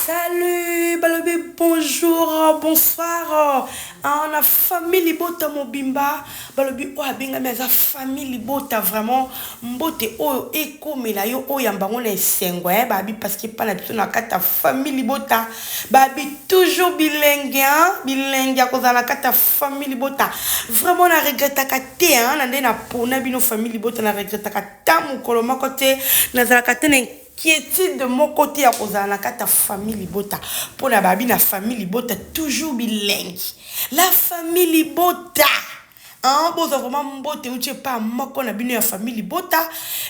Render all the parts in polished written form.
Salut, balobi, bonjour, bonsoir. On a famille libota mobimba. Balobi, oh, benga meza famille libota vraiment. Mbote oh eko melayo oh yambango na sengwa babi parce que pas la personne na kata famille libota. Babi toujours bilingue hein, bilingue à cause de la kata famille libota. Vraiment na regretta kate hein, na ndena pona bino famille libota na regretta kata mukolo makote na zala kate qui est de mon côté à cause de la famille Libota. Pour la babi, la famille Libota, toujours bilingue. La famille Libota. Hein, bon, vraiment, mbote, ou tu pas, moi, qu'on a bino, la famille Libota.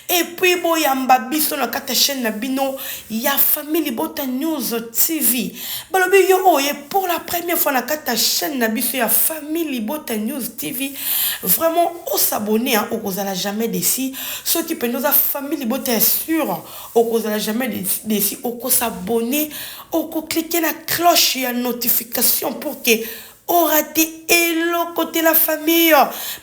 Et puis, bon, y a mbabi, sur la carte chaîne, la bino, y a famille Libota News TV. Balobi, yo, oh, et pour la première fois, la carte chaîne, la biso, y a famille Libota News TV. Vraiment, on s'abonner, hein, au cause de la jamais décis. Ceux qui peuvent nous, la famille Libota est sûr, au cause de la jamais décis, au cause s'abonner, au cause cliquer la cloche, y a notification pour que orate elo côté la famille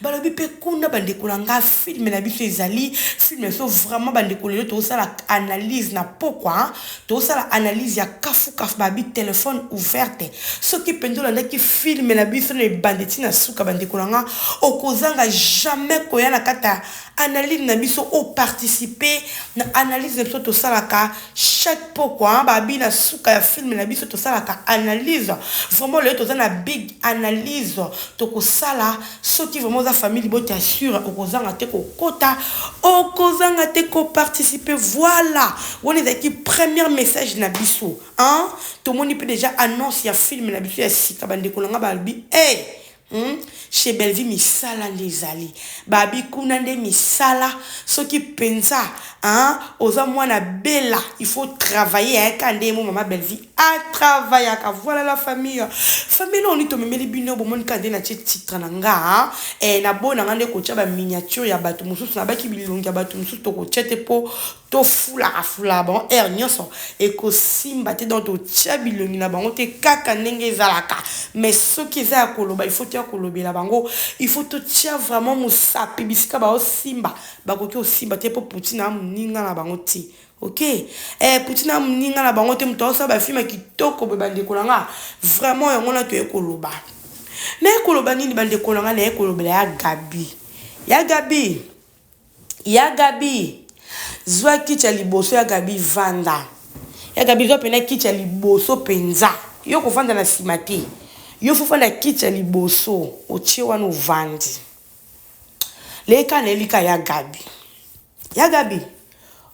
balobi pe kuna bandeko nga film na biso ezali film so vraiment bandeko lelo to sala analyse na pourquoi to sala analyse ya kafu babi téléphone ouverte ce qui pendola ndaki film na biso ne bandeti na suka bandeko nga okozanga jamais koya na kata analyse na biso o participer na analyse na biso to sala ka chaque pourquoi babi na suka ya film na biso to sala ka analyse vraiment lelo to na big analyse toko sala ce qui vraiment la famille bote assure okozanga te ko kota okozanga te ko participer voilà on est qui premier message na biso hein tout le monde peut déjà annonce ya film na biso ya sika bande ko nga balbi chez Belleville misala les ali babi kuna nde misala ce qui pensa hein oza mwana bella il faut travailler hein quand mo maman Belleville a travailler ka voilà la famille on est memeli bino bo mon kande na titre na nga et na bona ngande ko tshaba miniature ya bato mususu na baki bilongi ya bato mususu to ko tshete po to fula bon nyonso et ko simba te dans to tchabilongi na bango te kaka ndenge zalaka mais ce qui za koloba il faut te kolobela bango il faut te tia vraiment musapi bisika ba simba ba ko to simba te po putina muninga na bango ti ok putina muninga na bango te mutosa ba filma kitoko be bande kolanga vraiment yango na to ekoloba na ekoloba nini bande kolanga na ekolobela ya Gabi zwa kicha liboso ya Gabi vanda ya Gabi zwa pena kicha liboso penza yo ko vanda na simati yo faut fanda kicha liboso otie wana ovandi leka na elika ya Gabi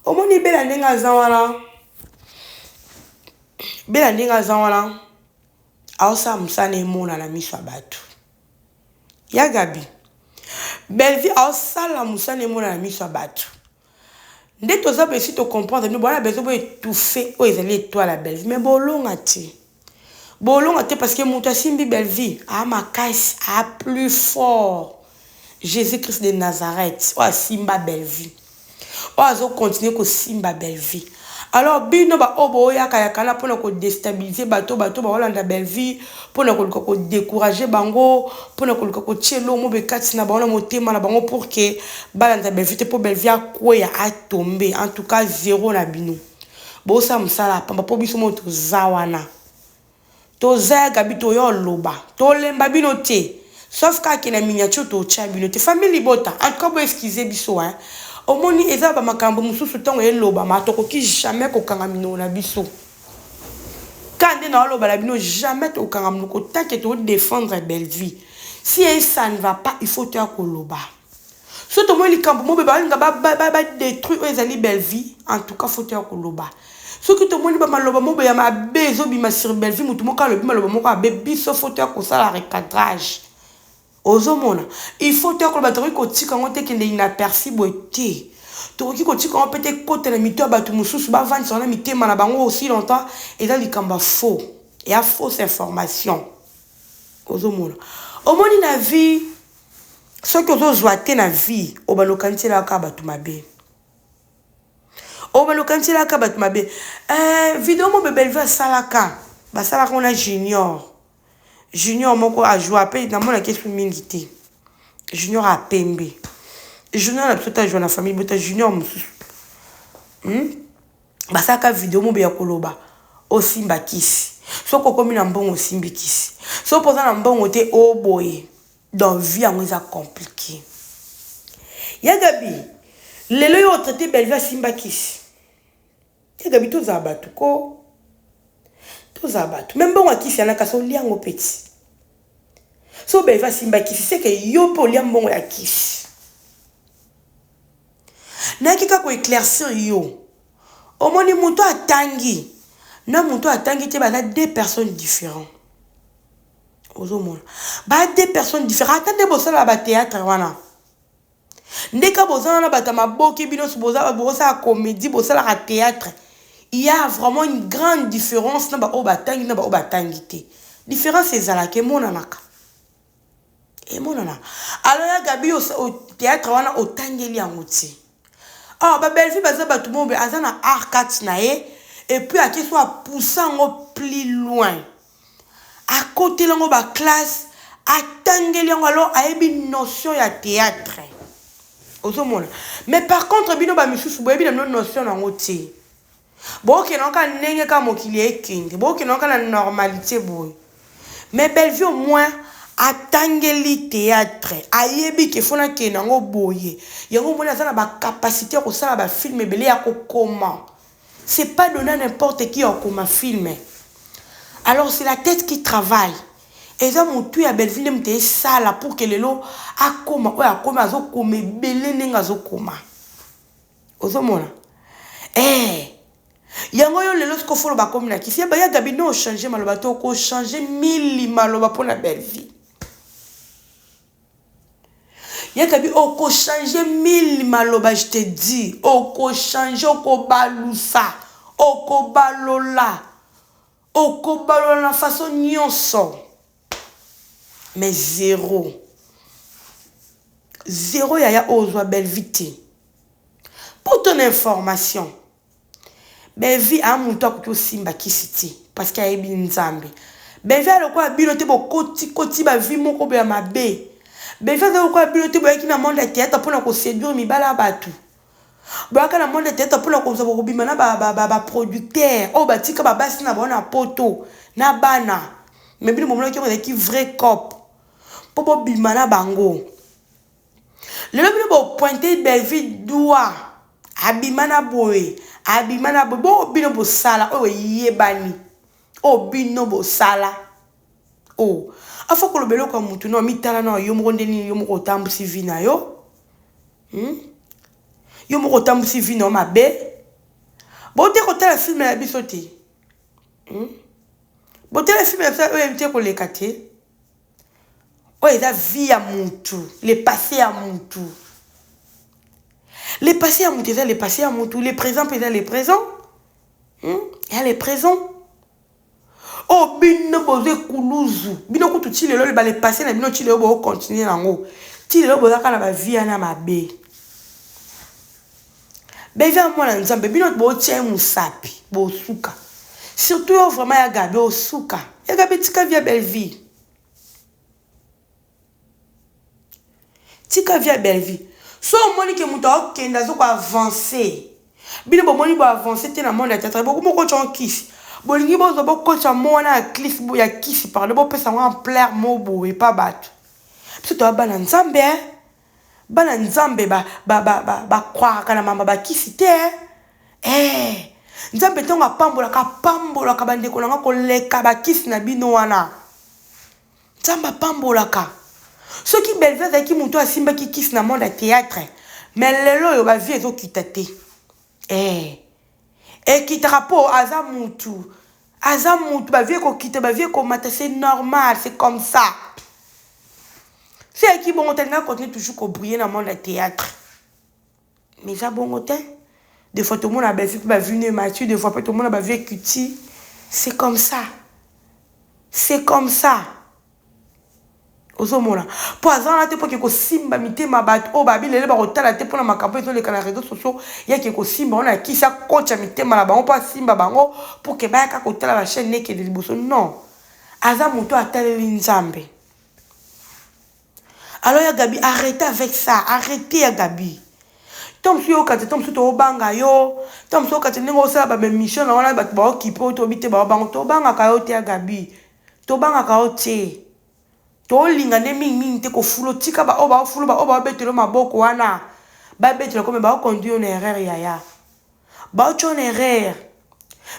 omoni bela ndenga zawana aosa musane mona na miso bato ya Gabi Belleville aosa la musane mona na miso bato nde toza pe si to comprendre nous bona besoin étouffer o ezali étoile la Belleville mais bolonga te parce que muta simbi Belleville a makasi a plus fort Jésus-Christ de Nazareth o simba Belleville o azo continuer ko simba Belleville alors bino ba obo yaka na pona ko déstabiliser bato ba olanda Belleville pona ko décourager bango pona ko tchelo mo be kati na bango motema na bango pour que balanda Belleville te po Belleville akoya a tomber en tout cas zéro na bino bo sa musala pamba po biso mo to zawana to za Gabi to yo loba to lemba bino te sauf ka ki na miniature to tcha bino te famille bota en tout cas bo excuser biso hein omoni eza ba makambo mususu tongo eloba matoko ki jamais ko kanga mino na biso kande na loba la bino jamais to kanga mino ko take to défendre Belleville si ça ne va pas il faut te koloba surtout moi li kambo mo be ba nga détruire ezali Belleville en tout cas faut te koloba ce que tout le monde va maloba mo be ya ma bezo bima sur Belleville mutu mo ka lobi maloba mo ka be biso faut te ko sala recadrage ozomona il faut te ko bateri ko tika ngote kende inaperçu boité to ki ko tika peut-être côté na mito batu mususu ba vendre sur na mitema na bango aussi longtemps et dans likamba faux et a fausse information ozomona omoni na vie ce que zo zoate na vie obalokanti la ka batu mabe vidéo mo Belleville salaka ba salaka on a Junior moko a joué appel dans mon question mingi Junior a pembe Junior a tout à jouer na famille bota Junior mususu basaka vidéo mo be ya koloba osimba kisi. Soko komi na mbongo osimbi kisi. So poza na mbongo te oboye. Dans vie yango eza compliqué. Ya Gabi, lelo yo traité Bellevue simba kisi. Ya Gabi toza batu ko. Toza batu. Même bon kisi yana kaso liango petit. So Bellevue simba kisi c'est que yo po liam bongo ya kisi. Na kika ko éclaircir yo. Omoni muto atangi. Na muto atangi te bana deux personnes différentes. Ozomona. Ba deux personnes différentes. Attendez bosala ba théâtre wana. Ndeka bosala na bata maboki bino boza bosa comédie bosala ka théâtre. Il y a vraiment une grande différence na ba obatangi na ba obatangi te. Différence ezala ke monanaka. Et monana. Alors ya Gabi au théâtre wana otangeli yango ti. Ah ba Bellevue baza batu mombe azana arcade na ye et puis à qui soit poussant plus loin. À côté lango ba classe atangeli yango alors a une notion ya théâtre. Mais par contre bino ba misusu boyebi na notion nango ti. Bo ke nonka nenge ka mokili ekende. Bo ke nonka na normalité boy. Mais Bellevue au moins atangeli théâtre. Ayebi ke fona ke nango boye. Yango mona za na ba capacité ko sala ba film belé ya ko comment. C'est pas donner n'importe qui au comme film. Alors c'est la tête qui travaille. Et ça mon tu à Bellevue m'te ça là pour que le lo a comment ouais a comment zo comme belé nenga zo comment. Ozomona. Yango yo lelo sko folo ba comme na kisi ba ya Gabi no changer maloba to ko changer 1000 maloba pour la Bellevue. Ya Gabi oko changer 1000 maloba je te dis oko changer oko balusa oko balola oko balola na façon nyonso mais zéro ya ozwa Bellevue te. Pour ton information Bellevue a muto ko simba kisiti parce qu'il y a ebi nzambe. Bellevue a lokwa bilote bo koti ba vie moko be mabe. Bellevue a lokwa bilote bo yaki na monde ya théâtre pour na ko séduire mibala batu. Boaka na monde ya théâtre pour na ko zabo bima na ba producteur o ba tika ba basi na bona poto na bana. Mais bino momona ki vrai cop. Popo bima na bango. Lelo bino bo pointer Bellevue doigt. Abimana boy. Abimana bo bino bo sala o yebani o bino bo sala o afo ko lobelo ko mutu no mitala no yo mo ndeni yo mo tambusi vina yo yo mo tambusi vina mabe bo te ko tala film la bisoti bo te la film ça o emte ko lekate o eza vie ya mutu le passé ya mutu. Les passés à monter, les passés à monter, les présents, les présents. Et les présents. Oh, bino boze kuluzu. Bino kutu chile lo les passés na bino chile bo continuer nango. Chile lo boza kana ba vie na mabe. Bellevue à moi na nzambe bino bo tie musapi, bo suka. Surtout vraiment ya Gabi o suka. Ya Gabi tika via Bellevue. Tika via Bellevue. So moni ke muto okenda zo ko avancer. Bino bo moni bo avancer te na monde ya théâtre. Bo ko chon kiss. Bo lingi bo zo bo ko cha mona cliff bo ya kiss par le bo pesa en plaire mobo et pas battu. Parce to ba na nzambe ba na nzambe ba croire kana mama ba kiss te nzambe tonga pambola ka bande ko nga ko leka ba kiss na bino wana. Nzamba pambola ka. Ce qui Bellevue qui muto asimba qui kiss na monde à théâtre mais lelo yo ba vie ezo kitate et kitara po azamutu ba vie ko kite ba vie ko mata c'est normal c'est comme ça c'est qui bon tenga continuer toujours ko briller na monde à théâtre mais ça bon hôtel des fois tout le monde a ba vie ba vue Mathieu des fois tout le monde a ba vie cutie c'est comme ça Ozomona. Pour azana te pour que simba mite mabat o babi lele ba otala te pour na makambo ezo le kana réseaux sociaux ya ke ko simba on a ki sa coach mite mala ba on pas simba bango pour que ba ka ko tala la chaîne ne ke de liboso non. Aza moto atale nzambe. Alors ya Gabi arrêtez avec ça, arrêtez ya Gabi. Tom suyo kati tom suto banga yo. Tom suyo kati ningo sa ba mission na wana ba ba kipo to bite ba bango to banga ka yo te Gabi. To banga ka yo te. To linga ne mingi te ko fulo tika ba o ba fulo ba o ba betelo maboko wana. Ba betelo comme ba conduire une erreur yaya. Ba o une erreur.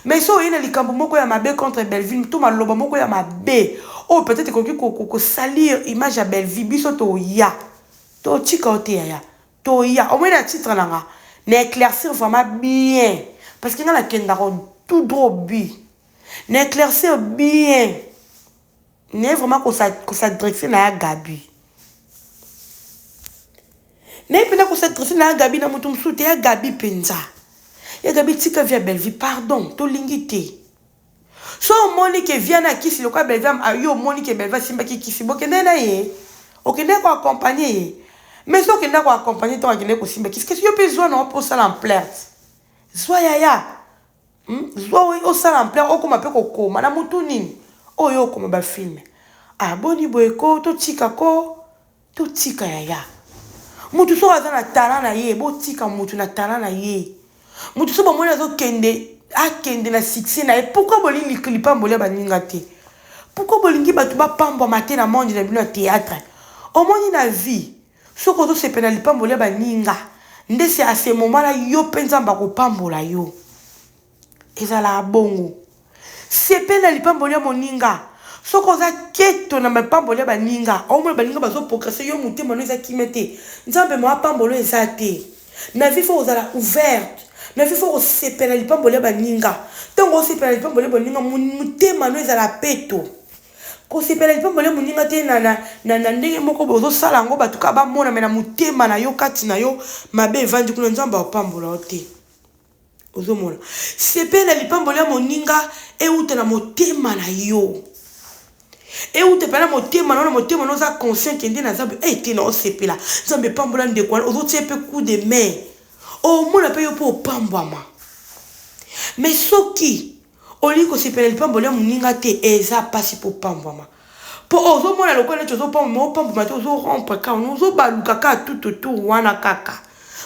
Mais so ina likambo moko ya mabe contre Belleville to maloba moko ya mabe. Oh peut-être ko salir image ya Belleville biso to ya. To tika o te yaya. To ya au moins la titre nanga n'éclaircir vraiment bien parce que dans la kenda tout droit bi n'éclaircir bien n'est vraiment que ça direction na Gabi n'est pas que ça direction na Gabi na mutum soute ya Gabi penza ya Gabi tika via Belleville pardon to lingité so Monique vient na kisi le quoi Belleville ayo Monique Belleville simba ki kisi bokende na ye okende ko accompagner. Mais ce qui n'a pas accompagné ton agile aussi, mais qu'est-ce que tu as besoin pour ça l'emplette? Soit yaya, soit au ça l'emplette, au comme un peu coco, madame Moutounine, oh yo comme un film. Ah boni boeko, to tika ko, to tika yaya. Moutou so azan na talent na ye, bo tika moutou na talent na ye. Moutou so ba mona zo kende, a kende na succès na ye. Pourquoi boli liklipa mbolia ba ningate? Pourquoi bolingi ba tuba pambo matin na monde na théâtre? Au moins na vie. Ce que tu pénali pambola baninga ndese à ce moment là yo penza mbako pambola yo ezala bongo c'est pénali pambola moninga ce que za keto na pambola baninga au moins baninga bazo progresser yo mutema no za kimete nzambe mo pambola ezate na vie faut ezala ouverte na vie faut se pénali pambola baninga tango se pénali pambola baninga mutema no ezala peto. Ko sepela lipambola muninga te na ndenge moko bozo sala ngo batuka ba mona mena mutema na yo kati na yo mabe vandi kuna nzamba opambola te ozo mona sepela lipambola muninga e uta na motema na yo e uta pala motema na motema no za conscient kende na zabu te na sepela nzambe pambola ndekwa ozo tsepe coup de main o mona pe yo po pambwama mais soki oli ko sepela lipambola muninga te eza pasi po pambwama po ozo mona lokole tozo pambwama te ozo rompre ka ozo baluka ka tout wana kaka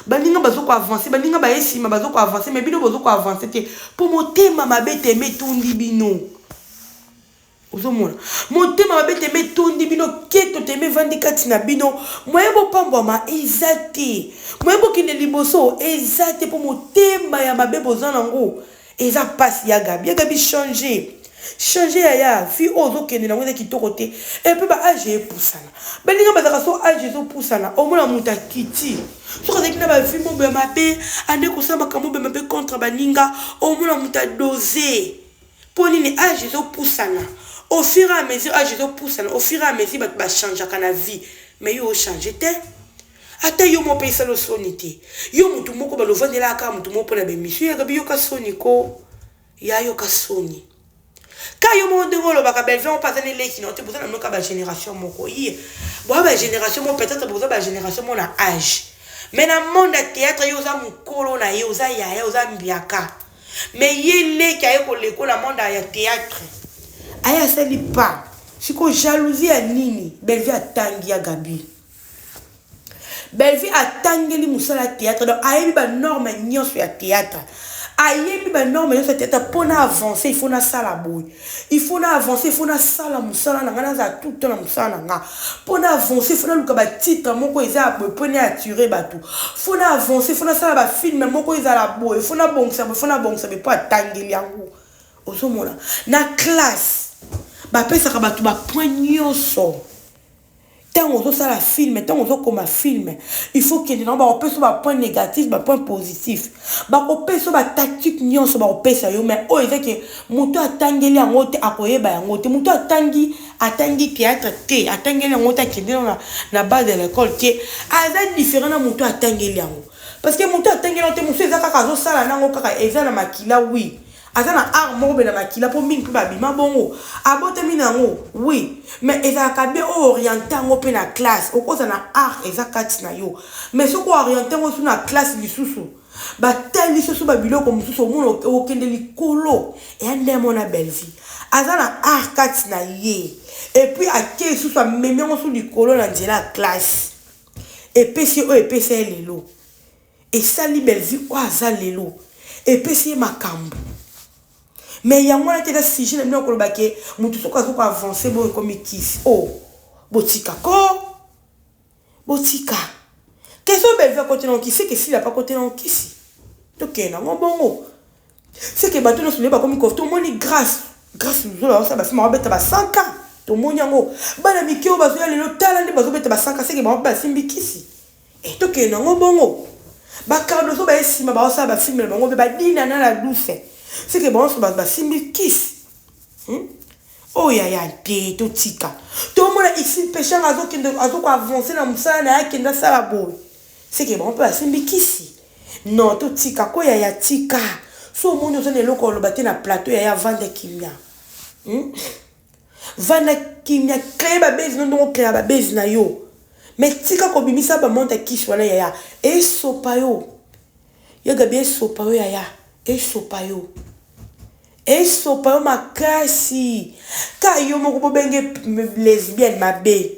baninga bazo ko avancer baninga ba esima bazo ko avancer mais bino bazo ko avancer te po motema mabete metundi bino ozo mona motema mabete metundi bino keto teme vandi kati na bino moyebo pambwama ezate moyebo kine liboso ezate po motema ya mabebo zanango eza passe ya Gabi changer ya fi ozo kende na ngwe kitoko te et puis ba age poussana balinga bazaka so age zo poussana au moins muta kiti so ka zekina ba fi mo be mabe ande ko sama kamo be mabe contre baninga au moins muta doser poni ni age zo poussana au fur et à mesure age zo poussana au fur et à mesure ba changer kana vie mais yo changer te ata yo mo pesa lo sonité yo mutu moko ba lo vandela ka mutu moko na be mission ya Gabi yo ka soniko ya yo ka soni ka yo mo ndengolo ba ka Belleville on passe ne leki non te pour ça na ka ba génération moko yi bo ba génération mo peut-être pour ça ba génération mo na âge mais na monde théâtre yo za mukolo na yo za ya za mbiaka mais yi leki aye ko leko na monde ya théâtre aya sali pas siko jalousie ya nini Belleville atangi ya Gabi Belleville atangeli musala théâtre donc ayebi ba norme nyonso ya théâtre ayebi ba norme nyonso ya théâtre pour na avancer il faut na sala boy il faut na avancer il faut na sala musala na ngana za tout temps na musala nga pour na avancer il faut na luka ba titre moko eza boy pour na attirer batou faut na avancer il faut na sala ba film moko eza la boy il faut na bongsa pour atangeli yango osomona na classe ba pesa ka batou ba point nyonso. Tant on ça la film, tant on comme un film, il faut qu'il y ait un point négatif, un point positif. On peut faire une tactique, on peut faire mais oh, il fait que mon toit tangeli en haut à quoi ba en haut, mon toit tangi théâtre t, à tangeli en haut qui est dans la base de l'école qui est différent de mon toit tangeli en haut. Parce que mon toit tangeli en haut, mon toit kaka ça la nango kaka ezana makila oui. Azana armo be na makila po mingi pe babima bongo abote minango oui mais eza kabe orienté ngo pe na classe okoza na art eza kati na yo mais soko orienté ngo su na classe lisusu ba tali lisusu ba biloko mususu omuno okende likolo e ande mona Belleville azana art kati na ye et puis ake lisusu ameme ngo su likolo na nzela classe et puis si o et puis c'est lelo et ça li belle vie o azalelo et puis c'est makambo mais ya mwana te la sije na mino ko lobake mutu soka soka avancer bo comme kiss oh botika ko botika qu'est-ce que belle vie côté non qui c'est que s'il a pas côté non qui si ok na bongo c'est que bato no souleba comme ko tout monde grâce nous là ça ba fima beta ba 100 ans to monyango bana mikio bazo ya lelo tala ndi bazo beta ba 100 ans c'est que ba simbi kisi et to ke na bongo ba cardo so ba esima ba ça ba filmer bango ba dina na la douce c'est que bon so ba simbi kisi oh ya te to tika to mona ici péché azo ko avancer na musala na yake nda sala boy c'est que bon ba simbi kisi non to tika ko ya tika so monde on est loko lo baté na plateau ya vendre kimia vendre kimia créer ba base non créer ba base na yo mais tika ko bimisa ba monte kish wana ya e sopa yo ya gabi sopa yo ya e sopa yo makasi ka yo moko benge lesbienne mabe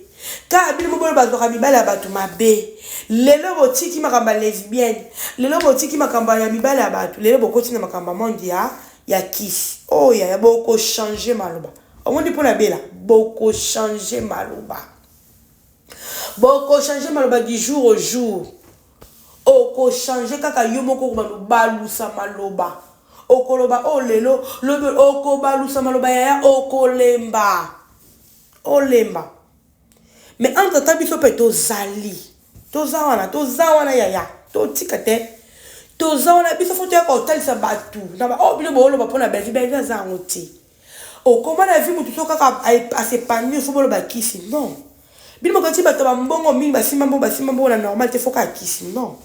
ka bili mo bolo bazoka mibala batu mabe lelo botiki makamba lesbienne lelo botiki makamba ya mibala batu lelo bokoti na makamba mondia ya kiss oh ya boko changer maloba omondi pona bela boko changer maloba du jour au jour oko changer kaka yo moko ko balusa maloba okoloba o lelo lobe oko balusa maloba ya okolemba olemba mais entre tabiso pe to zali to zawana ya to tikate to zawana biso foto ya ko talisa batu na ba o bile bolo ba pona belle vie za ngoti o comment la vie mutu soka a se panir fo bolo ba kisi non bile mo kanti ba to ba mbongo mi ba simambo na normal te foka kisi non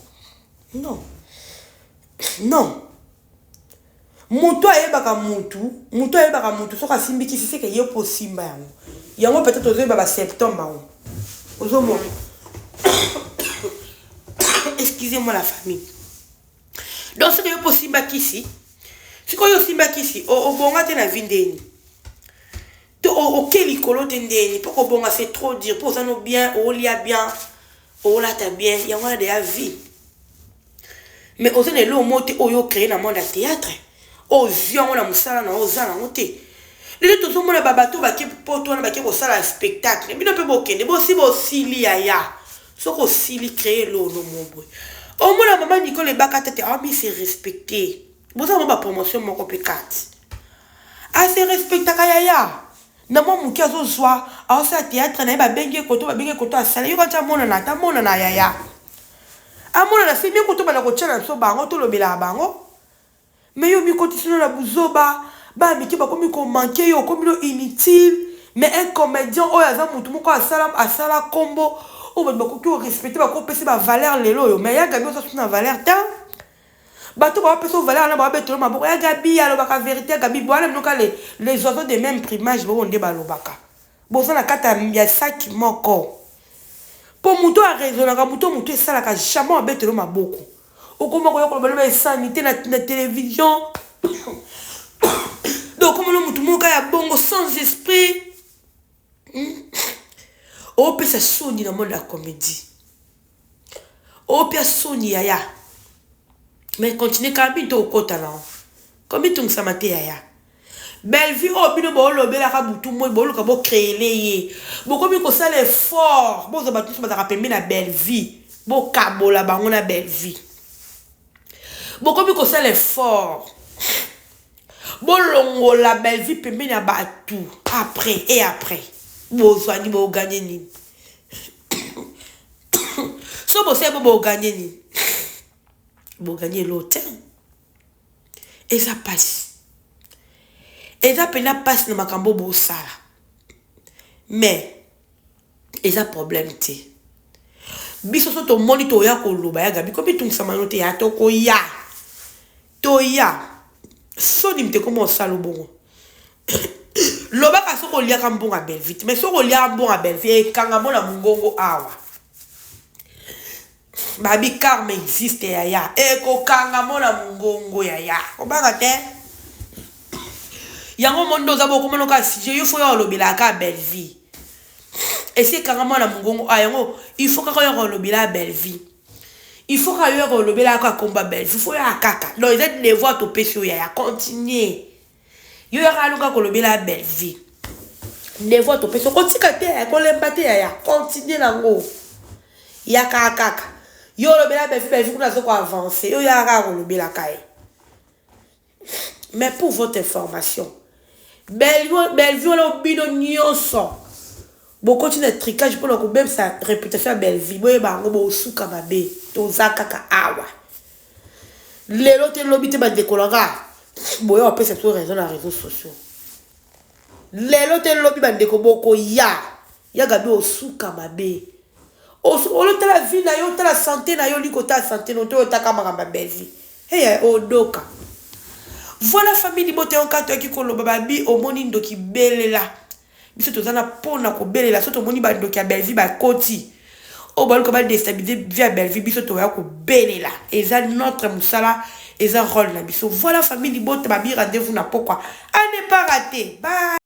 mutu ayebaka mutu soka simbi kisi c'est que yo po simba yango peut-être ozoyeba ba septembre on ozomo excusez-moi la famille donc c'est que yo po simba kisi siko yo simba kisi o bonga te na vindeni to o keli kolote ndeni poko bonga c'est trop dire pour ça no bien o lia bien o la ta bien yango de la vie mais ozo ne lo mote o yo créer na monde de théâtre o zion na musala na ozana mote les autres sont mon babato ba ke poto na ba ke ko sala spectacle bino pe bokende bo si bo sili ya soko sili créer lo no mombo o mona maman Nicole Baka tete ah mais c'est respecté bo ça ba promotion moko pe 4 ah c'est respecté kaya na mo muki azo zwa a sa théâtre na ba benge koto a sala yo ka mona na ya amona na c'est bien koto ba na ko tshana so bango to lobela bango mais yo mi continue na buzoba ba miki ba komi ko manquer yo komi lo inutile mais un comédien o yaza mutu moko asala combo o ba ko respecter ba ko pesi ba valeur lelo yo mais ya gabi o sa na valeur ta ba to ba pesi valeur na ba betolo maboko ya gabi ya lo ba ka vérité gabi boana mnoka les oiseaux de même primage bo onde ba lobaka bo sana kata ya saki moko po mutu a raisonner ka mutu esala ka jamais betolo maboko o koma ko yokolo ba sanité na télévision donc comme le mutu moka ya bongo sans esprit o pesa soni na monde la comédie o pesa soni ya mais continue quand même to kota na comme tu ngsa mate ya belle vie o bino bo lobela ka butu mo bo ka bo créer leye bo comme ko sala effort bo za batu ba za pembe na belle vie bo kabola bango na belle vie bo comme ko sala effort bolongo la belle vie pembe na batu après et après bozwani bo gagner ni so bo se bo gagner ni bo gagner l'hôtel et ça passe na makambo bo sala mais et ça problème te biso so to moni to ya ko loba ya gabi ko bitungisa manote ya to ko ya so nimte comment ça le bon loba ka soko lia ka mbonga belle vite mais soko lia mbonga belle vite kanga mona mungongo awa babi karma existe ya ko kanga mona mungongo ya obanga te yango mondo za boko mono ka si je fo yo lobela ka belle vie et c'est kanga mona mungongo yango il faut ka yo lobela belle vie il faut qu'ailleurs le bela ka combat belge il faut ya kaka donc ils êtes les voix to pécho ya continuer yo ya kaluka ko le bela belge les voix to pécho kotika te ya ko lembate ya continuer nango ya kaka yo le bela belge kuna zo ko avancer yo ya ka ko le bela kai mais pour votre information Bellevue le bino nyonso bon continue de tricage pour le même sa réputation Bellevue boye bango bo suka mabe to zakaka awa lelo te lobi te ba décolora boye on peut se faire raison dans les réseaux sociaux lelo te lobi ba dékoboko ya gabe o suka mabe o le la vie na yo la santé na yo likota santé no to ta kamara Bellevue hey odoka. Voilà famille libote en kato qui koloba babi au moni ndoki belela biso tozana pona ko belela soto moni ba ndoki Bellevue ba koti o ba ko ba déstabiliser via Bellevue biso to ya ko belela eza notre musala eza rôle na biso. Voilà famille libote babi rendez-vous na pourquoi à ne pas rater bye.